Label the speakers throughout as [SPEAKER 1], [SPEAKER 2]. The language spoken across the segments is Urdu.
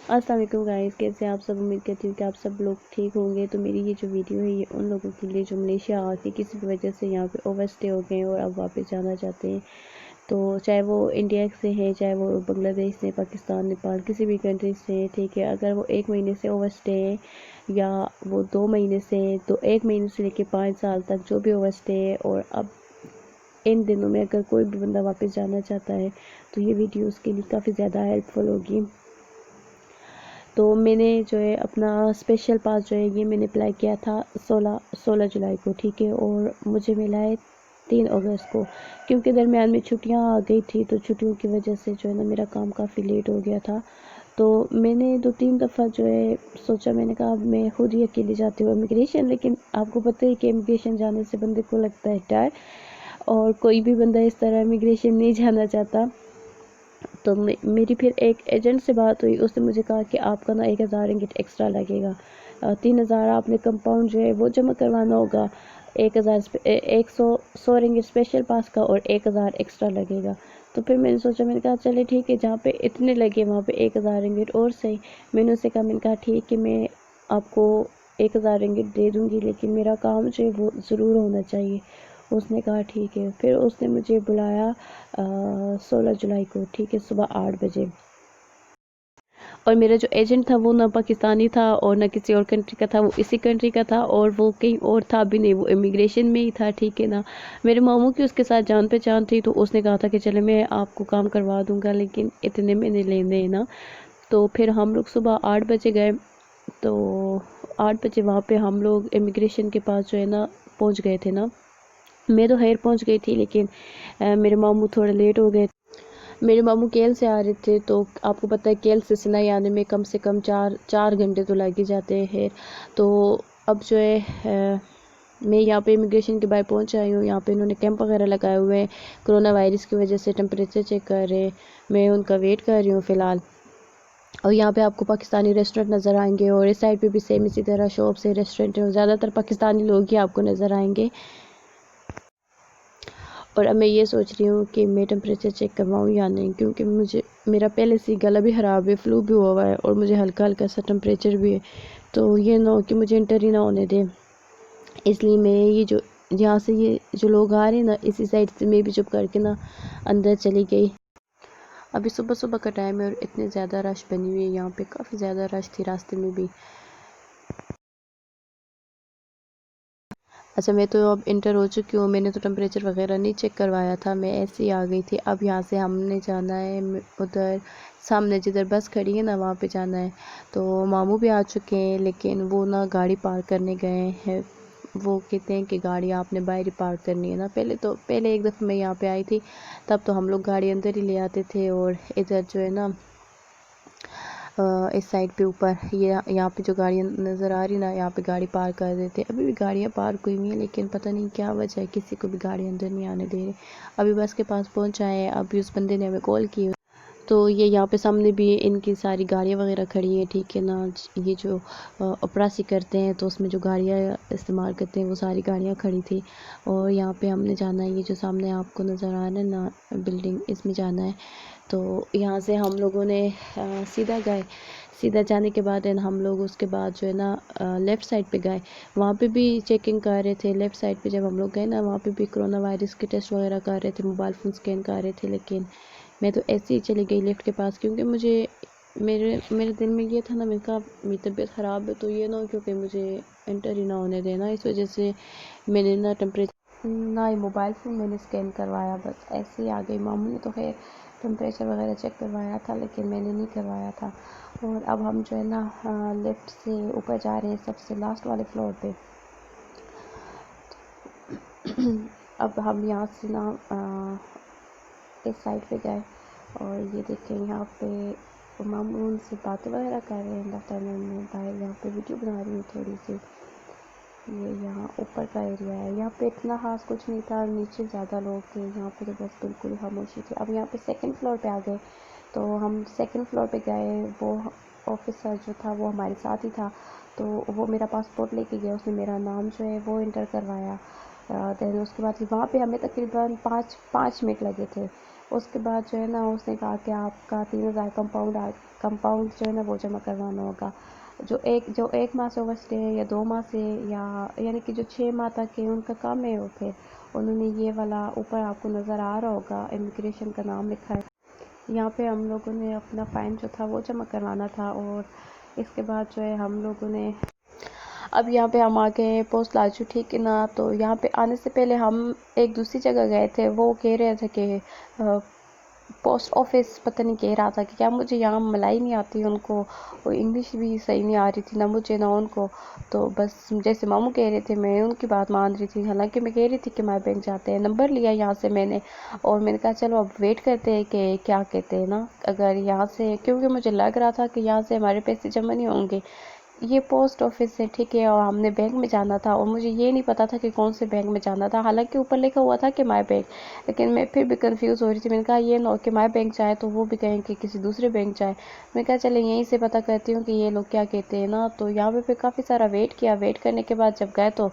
[SPEAKER 1] السلام علیکم گائز، کیسے آپ سب؟ امید کرتی ہوں کہ آپ سب لوگ ٹھیک ہوں گے۔ تو میری یہ جو ویڈیو ہے یہ ان لوگوں کے لیے جو ملیشیا آ کے کسی بھی وجہ سے یہاں پہ اوور اسٹے ہو گئے ہیں اور اب واپس جانا چاہتے ہیں، تو چاہے وہ انڈیا سے ہیں، چاہے وہ بنگلہ دیش سے، پاکستان، نیپال، کسی بھی کنٹری سے ہیں، ٹھیک ہے۔ اگر وہ 1 مہینے سے اوور اسٹے ہے یا وہ 2 مہینے سے، تو 1 مہینے سے لے کے 5 سال تک جو بھی اوور اسٹے ہے، اور اب ان دنوں میں اگر کوئی بھی بندہ واپس جانا چاہتا ہے تو یہ ویڈیو اس کے لیے کافی زیادہ ہیلپ فل ہوگی۔ تو میں نے جو ہے اپنا اسپیشل پاس جو ہے یہ میں نے اپلائی کیا تھا 16 جولائی کو، ٹھیک ہے، اور مجھے ملا ہے 3 اگست کو، کیونکہ درمیان میں چھٹیاں آ گئی تھی، تو چھٹیوں کی وجہ سے جو ہے نا میرا کام کافی لیٹ ہو گیا تھا۔ تو میں نے 2-3 دفعہ جو ہے سوچا، میں نے کہا اب میں خود ہی اکیلے جاتی ہوں امیگریشن، لیکن آپ کو پتہ ہے کہ امیگریشن جانے سے بندے کو لگتا ہے ڈر، اور کوئی بھی بندہ اس طرح امیگریشن نہیں جانا چاہتا۔ تو میری پھر ایک ایجنٹ سے بات ہوئی، اس نے مجھے کہا کہ آپ کا نا 1000 رنگٹ ایکسٹرا لگے گا، 3000 آپ نے کمپاؤنڈ جو ہے وہ جمع کروانا ہوگا، 100 رنگٹ اسپیشل پاس کا اور 1000 ایکسٹرا لگے گا۔ تو پھر میں نے سوچا، میں نے کہا چلے ٹھیک ہے، جہاں پہ اتنے لگے وہاں پہ 1000 رنگٹ اور صحیح۔ میں نے اسے کہا، میں نے کہا ٹھیک ہے، میں آپ کو 1000 رنگٹ دے دوں گی، لیکن میرا کام جو ہے وہ ضرور ہونا چاہیے۔ اس نے کہا ٹھیک ہے۔ پھر اس نے مجھے بلایا 16 جولائی کو، ٹھیک ہے، صبح 8 بجے، اور میرا جو ایجنٹ تھا وہ نہ پاکستانی تھا اور نہ کسی اور کنٹری کا تھا، وہ اسی کنٹری کا تھا، اور وہ کہیں اور تھا بھی نہیں، وہ امیگریشن میں ہی تھا، ٹھیک ہے نا۔ میرے ماموں کی اس کے ساتھ جان پہچان تھی، تو اس نے کہا تھا کہ چلے میں آپ کو کام کروا دوں گا، لیکن اتنے میں نہیں لینے نا۔ تو پھر ہم لوگ صبح 8 بجے گئے، تو 8 بجے وہاں پہ ہم لوگ امیگریشن کے پاس جو ہے نا پہنچ گئے تھے نا۔ میں تو خیر پہنچ گئی تھی، لیکن میرے ماموں تھوڑے لیٹ ہو گئے۔ میرے ماموں کیل سے آ رہے تھے، تو آپ کو پتہ ہے کیل سے سنائی آنے میں کم سے کم 4 گھنٹے تو لگ ہی جاتے ہیں۔ تو اب جو ہے میں یہاں پہ امیگریشن کے باہر پہنچ آئی ہوں، یہاں پہ انہوں نے کیمپ وغیرہ لگائے ہوئے ہیں، کرونا وائرس کی وجہ سے ٹمپریچر چیک کر رہے ہیں، میں ان کا ویٹ کر رہی ہوں فی الحال۔ اور یہاں پہ آپ کو پاکستانی ریسٹورنٹ نظر آئیں گے، اور اس سائڈ پہ بھی سیم اسی طرح شاپس ہے، ریسٹورنٹ ہے، اور زیادہ تر پاکستانی لوگ ہی آپ کو نظر آئیں گے۔ اور اب میں یہ سوچ رہی ہوں کہ میں ٹمپریچر چیک کرواؤں یا نہیں، کیونکہ میرا پہلے سے گلا بھی خراب ہے، فلو بھی ہوا ہوا ہے، اور مجھے ہلکا ہلکا سا ٹمپریچر بھی ہے، تو یہ نہ ہو کہ مجھے انٹر ہی نہ ہونے دیں۔ اس لیے میں یہ جو یہاں سے یہ جو لوگ آ رہے ہیں نا اسی سائڈ سے، میں بھی چپ کر کے نا اندر چلی گئی۔ ابھی صبح صبح کا ٹائم ہے اور اتنے زیادہ رش بنی ہوئی ہے یہاں پہ، کافی زیادہ رش تھی راستے میں بھی۔ اچھا، میں تو اب انٹر ہو چکی ہوں، میں نے تو ٹمپریچر وغیرہ نہیں چیک کروایا تھا، میں ایسے ہی آ گئی تھی۔ اب یہاں سے ہم نے جانا ہے ادھر سامنے جدھر بس کھڑی ہے نا وہاں پہ جانا ہے۔ تو ماموں بھی آ چکے ہیں، لیکن وہ نا گاڑی پارک کرنے گئے ہیں، وہ کہتے ہیں کہ گاڑی آپ نے باہر ہی پارک کرنی ہے نا۔ پہلے ایک دفعہ میں یہاں پہ آئی تھی، تب تو ہم لوگ گاڑی اندر ہی لے آتے تھے، اور ادھر جو ہے نا اس سائڈ پہ اوپر یہاں پہ جو گاڑیاں نظر آ رہی نا یہاں پہ گاڑی پارک کر دیتے۔ ابھی بھی گاڑیاں پارک ہوئی ہیں، لیکن پتہ نہیں کیا وجہ ہے، کسی کو بھی گاڑی اندر نہیں آنے دے رہے۔ ابھی بس کے پاس پہنچا ہے، ابھی اس بندے نے ہمیں کال کی، تو یہ یہاں پہ سامنے بھی ان کی ساری گاڑیاں وغیرہ کھڑی ہیں، ٹھیک ہے نا۔ یہ جو اپراسی کرتے ہیں تو اس میں جو گاڑیاں استعمال کرتے ہیں وہ ساری گاڑیاں کھڑی تھی، اور یہاں پہ ہم نے جانا ہے، یہ جو سامنے آپ کو نظر آ رہا ہے نا بلڈنگ، اس میں جانا ہے۔ تو یہاں سے ہم لوگوں نے سیدھا جانے کے بعد ہم لوگ اس کے بعد جو ہے نا لیفٹ سائڈ پہ گئے، وہاں پہ بھی چیکنگ کر رہے تھے۔ لیفٹ سائڈ پہ جب ہم لوگ گئے نا وہاں پہ بھی کرونا وائرس کے ٹیسٹ وغیرہ کر رہے تھے، موبائل فون سکین کر رہے تھے، لیکن میں تو ایسے ہی چلی گئی لیفٹ کے پاس، کیونکہ میرے دل میں یہ تھا نا، میں کہا میری طبیعت خراب ہے تو یہ نہ ہو کیونکہ مجھے انٹر ہی نہ ہونے دینا، اس وجہ سے میں نے نا ٹمپریچر نہ ہی موبائل فون میں نے سکین کروایا، بس ایسے ہی آ گئی۔ ماموں نے تو خیر ٹمپریچر وغیرہ چیک کروایا تھا، لیکن میں نے نہیں کروایا تھا۔ اور اب ہم جو ہے نا لیفٹ سے اوپر جا رہے ہیں سب سے لاسٹ والے فلور پہ۔ اب ہم یہاں سے نا اس سائڈ پہ گئے، اور یہ دیکھیں یہاں پہ ماموں ان سے باتیں وغیرہ کر رہے ہیں دفتر میں باہر، یہاں پہ ویڈیو بنا رہی ہوں تھوڑی سی۔ یہ یہاں اوپر کا ایریا ہے، یہاں پہ اتنا خاص کچھ نہیں تھا، نیچے زیادہ لوگ تھے، یہاں پہ تو بس بالکل خاموشی تھی۔ اب یہاں پہ سیکنڈ فلور پہ آ گئے، تو ہم سیکنڈ فلور پہ گئے، وہ آفیسر جو تھا وہ ہمارے ساتھ ہی تھا، تو وہ میرا پاسپورٹ لے کے گیا، اس نے میرا نام جو ہے وہ انٹر کروایا۔ دین اس کے بعد وہاں پہ ہمیں تقریباً 5 منٹ لگے تھے، اس کے بعد جو ہے نا اس نے کہا کہ آپ کا 3000 کمپاؤنڈ جو ہے نا وہ جمع کروانا ہوگا، جو ایک ماہ سے اوور اسٹے ہے یا 2 ماہ سے، یا یعنی کہ جو 6 ماہ تک ہے ان کا کام ہے۔ وہ پھر انہوں نے یہ والا اوپر آپ کو نظر آ رہا ہوگا امیگریشن کا نام لکھا ہے، یہاں پہ ہم لوگوں نے اپنا فائن جو تھا وہ جمع کروانا تھا۔ اور اس کے بعد جو ہے ہم لوگوں نے اب یہاں پہ ہم آ گئے پوسٹ لاچو، ٹھیک ہے نا۔ تو یہاں پہ آنے سے پہلے ہم ایک دوسری جگہ گئے تھے، وہ کہہ رہے تھے کہ پوسٹ آفس پتہ نہیں کہہ رہا تھا کہ کیا، مجھے یہاں ملائی نہیں آتی ان کو، اور انگلش بھی صحیح نہیں آ رہی تھی نہ مجھے نہ ان کو، تو بس جیسے ماموں کہہ رہے تھے میں ان کی بات مان رہی تھی، حالانکہ میں کہہ رہی تھی کہ مائی بینک جاتے ہیں۔ نمبر لیا یہاں سے میں نے، اور میں نے کہا چلو اب ویٹ کرتے ہیں کہ کیا کہتے ہیں نا، اگر یہاں سے، کیونکہ مجھے لگ رہا تھا کہ یہاں سے ہمارے پیسے جمع نہیں ہوں گے، یہ پوسٹ آفس ہے ٹھیک ہے، اور ہم نے بینک میں جانا تھا، اور مجھے یہ نہیں پتا تھا کہ کون سے بینک میں جانا تھا، حالانکہ اوپر لکھا ہوا تھا کہ مائی بینک، لیکن میں پھر بھی کنفیوز ہو رہی تھی۔ میں نے کہا یہ نہ کہ مائی بینک جائے تو وہ بھی کہیں کہ کسی دوسرے بینک جائے، میں نے کہا چلے یہیں سے پتہ کرتی ہوں کہ یہ لوگ کیا کہتے ہیں نا۔ تو یہاں پہ کافی سارا ویٹ کیا، ویٹ کرنے کے بعد جب گئے تو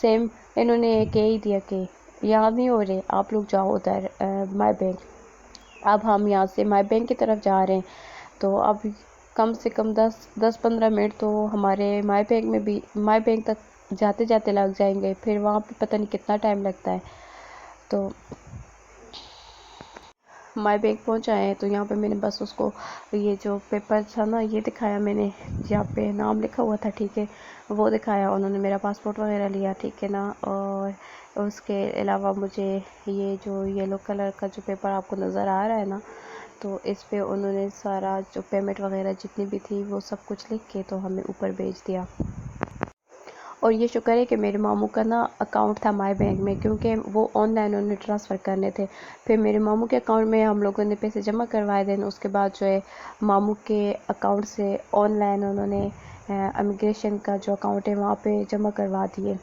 [SPEAKER 1] سیم انہوں نے کہہ ہی دیا کہ یہاں نہیں ہو رہے، آپ لوگ جاؤ ادھر مائی بینک۔ اب ہم یہاں سے مائی بینک کی طرف جا رہے ہیں، تو اب کم سے کم 10-15 منٹ تو ہمارے مائی بینک تک جاتے جاتے لگ جائیں گے، پھر وہاں پہ پتہ نہیں کتنا ٹائم لگتا ہے۔ تو مائی بینک پہنچا ہے، تو یہاں پہ میں نے بس اس کو یہ جو پیپر تھا نا یہ دکھایا، میں نے جہاں پہ نام لکھا ہوا تھا ٹھیک ہے وہ دکھایا، انہوں نے میرا پاسپورٹ وغیرہ لیا ٹھیک ہے نا۔ اور اس کے علاوہ مجھے یہ جو یلو کلر کا جو پیپر آپ کو نظر آ رہا ہے نا، تو اس پہ انہوں نے سارا جو پیمنٹ وغیرہ جتنی بھی تھی وہ سب کچھ لکھ کے تو ہمیں اوپر بھیج دیا۔ اور یہ شکر ہے کہ میرے ماموں کا نا اکاؤنٹ تھا مائی بینک میں، کیونکہ وہ آن لائن انہوں نے ٹرانسفر کرنے تھے، پھر میرے ماموں کے اکاؤنٹ میں ہم لوگوں نے پیسے جمع کروائے دیں، اس کے بعد جو ہے ماموں کے اکاؤنٹ سے آن لائن انہوں نے امیگریشن کا جو اکاؤنٹ ہے وہاں پہ جمع کروا دیے۔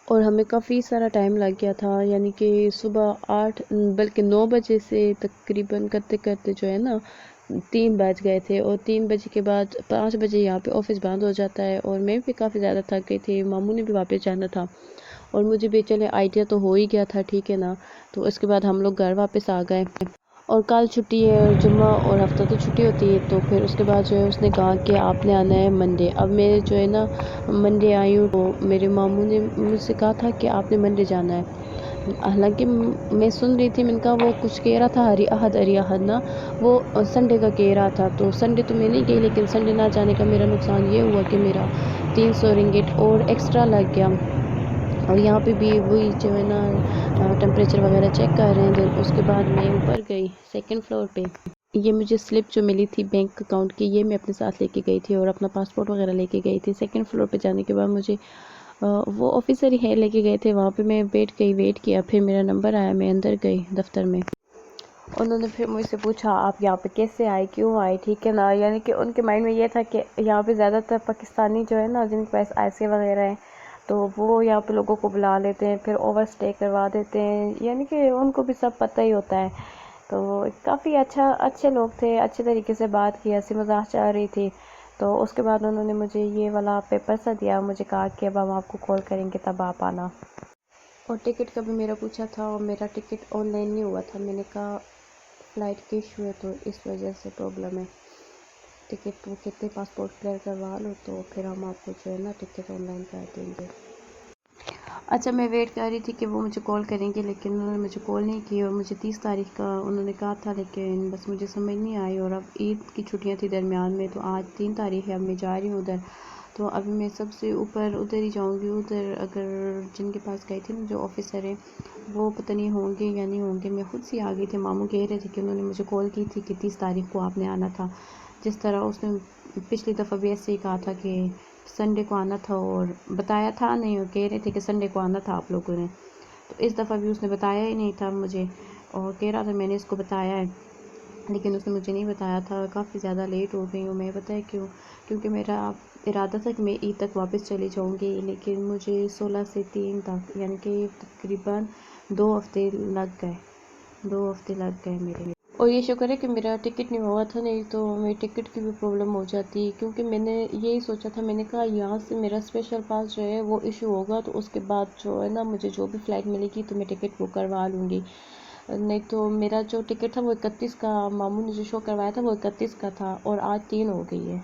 [SPEAKER 1] اور ہمیں کافی سارا ٹائم لگ گیا تھا، یعنی کہ صبح 8 بلکہ 9 بجے سے تقریباً کرتے کرتے جو ہے نا 3 بج گئے تھے، اور 3 بجے کے بعد 5 بجے یہاں پہ آفس بند ہو جاتا ہے، اور میں بھی کافی زیادہ تھک گئی تھی، ماموں نے بھی واپس جانا تھا، اور مجھے بھی چلے آئیڈیا تو ہو ہی گیا تھا ٹھیک ہے نا۔ تو اس کے بعد ہم لوگ گھر واپس آ گئے، اور کل چھٹی ہے، اور جمعہ اور ہفتہ تو چھٹی ہوتی ہے، تو پھر اس کے بعد جو ہے اس نے کہا کہ آپ نے آنا ہے منڈے۔ اب میں جو ہے نا منڈے آئی ہوں، تو میرے ماموں نے مجھ سے کہا تھا کہ آپ نے منڈے جانا ہے، حالانکہ میں سن رہی تھی، میں نے کہا وہ کچھ کہہ رہا تھا ہری احد نا، وہ سنڈے کا کہہ رہا تھا، تو سنڈے تو میں نہیں گئی، لیکن سنڈے نہ جانے کا میرا نقصان یہ ہوا کہ میرا 300 رنگٹ اور ایکسٹرا لگ گیا۔ اور یہاں پہ بھی وہی جو ہے نا ٹمپریچر وغیرہ چیک کر رہے ہیں، دن اس کے بعد میں اوپر گئی 2nd فلور پہ۔ یہ مجھے سلپ جو ملی تھی بینک اکاؤنٹ کی، یہ میں اپنے ساتھ لے کے گئی تھی، اور اپنا پاسپورٹ وغیرہ لے کے گئی تھی۔ 2nd فلور پہ جانے کے بعد مجھے وہ آفیسر ہی لے کے گئے تھے، وہاں پہ میں بیٹھ گئی، ویٹ کیا، پھر میرا نمبر آیا، میں اندر گئی دفتر میں۔ انہوں نے پھر مجھ سے پوچھا آپ یہاں پہ کیسے آئے، کیوں آئے ٹھیک ہے نا، یعنی کہ ان کے مائنڈ میں یہ تھا کہ یہاں پہ زیادہ تر پاکستانی جو ہے نا جن کے پاس ایسے وغیرہ ہیں، تو وہ یہاں پہ لوگوں کو بلا لیتے ہیں، پھر اوور اسٹے کروا دیتے ہیں، یعنی کہ ان کو بھی سب پتہ ہی ہوتا ہے۔ تو کافی اچھے لوگ تھے، اچھے طریقے سے بات کی، ہنسی مذاق چل رہی تھی۔ تو اس کے بعد انہوں نے مجھے یہ والا پیپر سا دیا، مجھے کہا کہ اب ہم آپ کو کال کریں گے تب آپ آنا۔ اور ٹکٹ کا بھی میرا پوچھا تھا، اور میرا ٹکٹ آن لائن نہیں ہوا تھا، میں نے کہا فلائٹ کے ایشو ہے تو اس وجہ سے پرابلم ہے، ٹکٹ وہ کہتے پاسپورٹ کلیئر کروا لو تو پھر ہم آپ کو جو ہے نا ٹکٹ آن لائن کر دیں گے۔ اچھا میں ویٹ کر رہی تھی کہ وہ مجھے کال کریں گے، لیکن انہوں نے مجھے کال نہیں کی، اور مجھے 30 تاریخ کا انہوں نے کہا تھا، لیکن بس مجھے سمجھ نہیں آئی، اور اب عید کی چھٹیاں تھی درمیان میں، تو آج 3 تاریخ ہے، اب میں جا رہی ہوں ادھر، تو ابھی میں سب سے اوپر ادھر ہی جاؤں گی، ادھر اگر جن کے پاس گئی تھی نا جو آفیسر ہیں وہ پتہ نہیں ہوں گے یا نہیں ہوں گے، میں خود سے آ گئی تھی، ماموں کہہ رہے تھے کہ انہوں نے مجھے کال کی تھی کہ 30 تاریخ کو آپ نے آنا تھا، جس طرح اس نے پچھلی دفعہ بھی ایسے ہی کہا تھا کہ سنڈے کو آنا تھا، اور بتایا تھا نہیں، اور کہہ رہے تھے کہ سنڈے کو آنا تھا آپ لوگوں نے، تو اس دفعہ بھی اس نے بتایا ہی نہیں تھا مجھے، اور کہہ رہا تھا میں نے اس کو بتایا ہے، لیکن اس نے مجھے نہیں بتایا تھا، کافی زیادہ لیٹ ہو گئی ہوں میں، پتہ ہے کیوں، کیونکہ میرا ارادہ تھا کہ میں عید تک واپس چلی جاؤں گی، لیکن مجھے 16 سے 3 تک یعنی کہ تقریباً 2 ہفتے لگ گئے میرے، اور یہ شکر ہے کہ میرا ٹکٹ نہیں ہوا تھا، نہیں تو میری ٹکٹ کی بھی پرابلم ہو جاتی، کیونکہ میں نے یہی سوچا تھا، میں نے کہا یہاں سے میرا اسپیشل پاس جو ہے وہ ایشو ہوگا، تو اس کے بعد جو ہے نا مجھے جو بھی فلائٹ ملے گی تو میں ٹکٹ بک کروا لوں گی، نہیں تو میرا جو ٹکٹ تھا وہ 31 کا، ماموں نے جو شو کروایا تھا وہ 31 کا تھا اور آج 3 ہو گئی ہے۔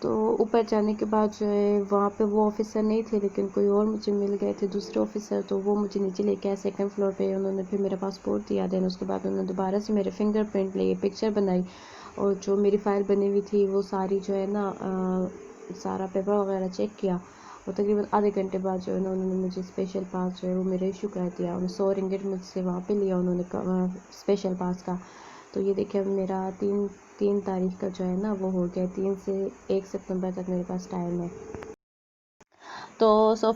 [SPEAKER 1] تو اوپر جانے کے بعد جو ہے وہاں پہ وہ آفیسر نہیں تھے لیکن کوئی اور مجھے مل گئے تھے دوسرے آفیسر، تو وہ مجھے نیچے لے کے آئے سیکنڈ فلور پہ۔ انہوں نے پھر میرا پاسپورٹ دیا، دین اس کے بعد انہوں نے دوبارہ سے میرے فنگر پرنٹ لیے، پکچر بنائی، اور جو میری فائل بنی ہوئی تھی وہ ساری جو ہے نا سارا پیپر وغیرہ چیک کیا، اور تقریباً آدھے گھنٹے بعد جو ہے نا انہوں نے مجھے اسپیشل پاس جو ہے وہ میرے ایشو کر دیا، اور 100 رنگٹ مجھ سے وہاں پہ لیا انہوں نے اسپیشل پاس کا۔ تو یہ دیکھیں میرا 3 تاریخ کا جو ہے نا وہ ہو گیا، 3 سے 1 ستمبر تک میرے پاس ٹائم ہے۔ تو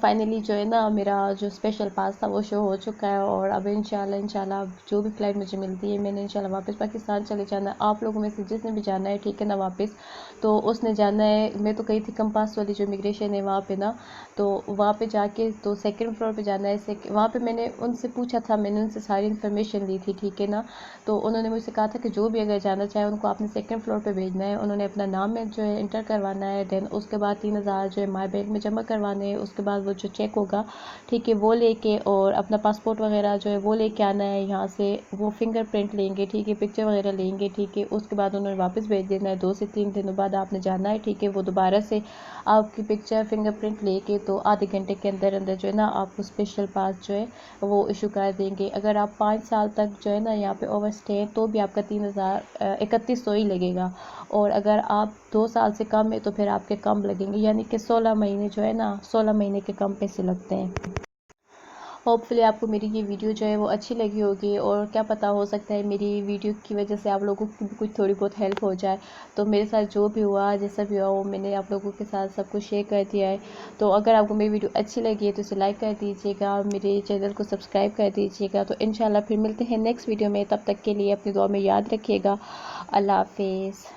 [SPEAKER 1] فائنلی جو ہے نا میرا جو اسپیشل پاس تھا وہ شو ہو چکا ہے، اور اب انشاءاللہ جو بھی فلائٹ مجھے ملتی ہے میں نے انشاءاللہ واپس پاکستان چلے جانا ہے۔ آپ لوگوں میں سے جس نے بھی جانا ہے ٹھیک ہے نا واپس، تو اس نے جانا ہے، میں تو گئی تھی کمپاس والی جو امیگریشن ہے وہاں پہ نا، تو وہاں پہ جا کے تو سیکنڈ فلور پہ جانا ہے۔ وہاں پہ میں نے ان سے پوچھا تھا، میں نے ان سے ساری انفارمیشن لی تھی ٹھیک ہے نا، تو انہوں نے مجھ سے کہا تھا کہ جو بھی اگر جانا چاہے ان کو آپ نے سیکنڈ فلور پہ بھیجنا ہے، انہوں نے اپنا نام میں جو ہے انٹر کروانا ہے، دین اس کے بعد 3000 جو ہے مائی بینک میں جمع کروانے ہیں، اس کے بعد وہ جو چیک ہوگا ٹھیک ہے وہ لے کے، اور اپنا پاسپورٹ وغیرہ جو ہے وہ لے کے آنا ہے یہاں سے، وہ فنگر پرنٹ لیں گے ٹھیک ہے، پکچر وغیرہ لیں گے ٹھیک ہے، اس کے بعد انہوں نے واپس بھیج دینا ہے، 2 سے 3 دنوں بعد آپ نے جانا ہے ٹھیک ہے، وہ دوبارہ سے آپ کی پکچر فنگر پرنٹ لے کے تو آدھے گھنٹے کے اندر اندر جو ہے نا آپ کو اسپیشل پاس جو ہے وہ ایشو کر دیں گے۔ اگر آپ 5 سال تک جو ہے نا یہاں پہ اوور اسٹے تو بھی آپ کا 3100 ہی لگے گا، اور اگر آپ 2 سال سے کم ہے تو پھر آپ کے کم لگیں گے، یعنی کہ 16 مہینے جو ہے نا 16 مہینے کے کم پیسے لگتے ہیں۔ ہوپ فلی آپ کو میری یہ ویڈیو جو ہے وہ اچھی لگی ہوگی، اور کیا پتہ ہو سکتا ہے میری ویڈیو کی وجہ سے آپ لوگوں کی بھی کچھ تھوڑی بہت ہیلپ ہو جائے۔ تو میرے ساتھ جو بھی ہوا جیسا بھی ہوا وہ میں نے آپ لوگوں کے ساتھ سب کچھ شیئر کر دیا ہے۔ تو اگر آپ کو میری ویڈیو اچھی لگی ہے تو اسے لائک کر دیجیے گا، اور میرے چینل کو سبسکرائب کر دیجیے گا۔ تو انشاءاللہ پھر ملتے ہیں نیکسٹ ویڈیو میں، تب تک کے لیے اپنی دعا میں یاد رکھیے گا۔ اللہ حافظ۔